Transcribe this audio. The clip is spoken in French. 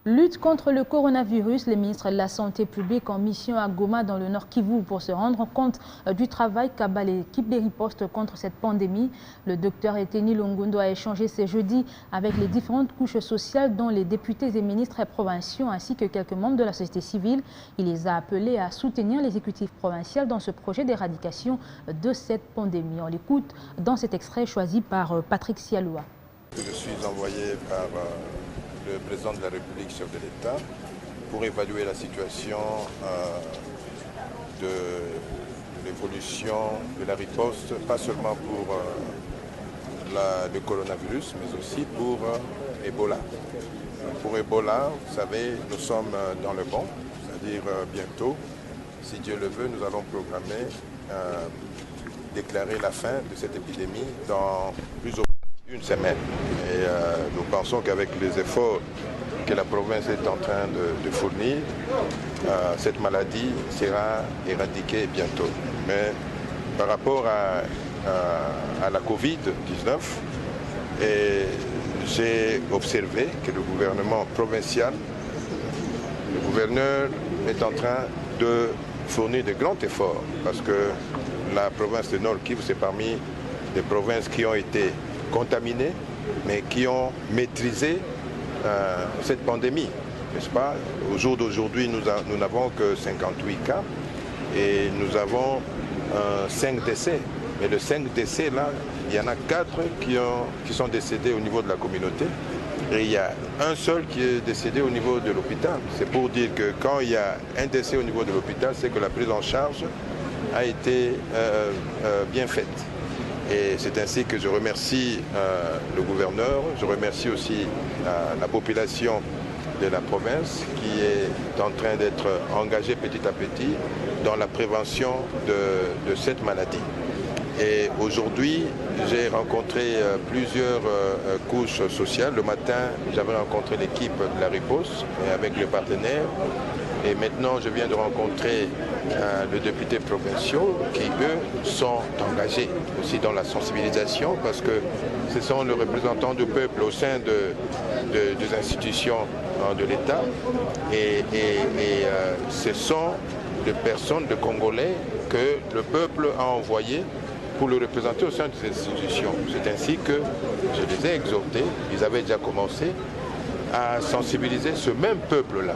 Lutte contre le coronavirus, le ministre de la Santé publique en mission à Goma dans le Nord Kivu pour se rendre compte du travail qu'a l'équipe des ripostes contre cette pandémie. Le docteur Eteni Longondo a échangé ce jeudi avec les différentes couches sociales dont les députés et ministres provinciaux ainsi que quelques membres de la société civile. Il les a appelés à soutenir l'exécutif provincial dans ce projet d'éradication de cette pandémie. On l'écoute dans cet extrait choisi par Patrick Sialoua. Je suis envoyé par le président de la République, chef de l'État, pour évaluer la situation de l'évolution de la riposte, pas seulement pour le coronavirus, mais aussi pour Ebola. Pour Ebola, vous savez, nous sommes dans le bon, c'est-à-dire bientôt, si Dieu le veut, nous allons programmer, déclarer la fin de cette épidémie dans plus ou moins une semaine. Et nous pensons qu'avec les efforts que la province est en train de fournir, cette maladie sera éradiquée bientôt. Mais par rapport à la Covid-19, j'ai observé que le gouvernement provincial, le gouverneur est en train de fournir de grands efforts parce que la province de Nord Kivu, c'est parmi les provinces qui ont été contaminés, mais qui ont maîtrisé cette pandémie, n'est-ce pas? Au jour d'aujourd'hui, nous n'avons que 58 cas et nous avons 5 décès. Mais les 5 décès, là, il y en a 4 qui sont décédés au niveau de la communauté et il y a un seul qui est décédé au niveau de l'hôpital. C'est pour dire que quand il y a un décès au niveau de l'hôpital, c'est que la prise en charge a été bien faite. Et c'est ainsi que je remercie le gouverneur, je remercie aussi la population de la province qui est en train d'être engagée petit à petit dans la prévention de cette maladie. Et aujourd'hui, j'ai rencontré plusieurs couches sociales. Le matin, j'avais rencontré l'équipe de la riposte avec les partenaires. Et maintenant, je viens de rencontrer les députés provinciaux qui, eux, sont engagés aussi dans la sensibilisation parce que ce sont les représentants du peuple au sein des institutions de l'État. Et ce sont des personnes, des Congolais, que le peuple a envoyés pour le représenter au sein des institutions. C'est ainsi que je les ai exhortés, ils avaient déjà commencé à sensibiliser ce même peuple-là.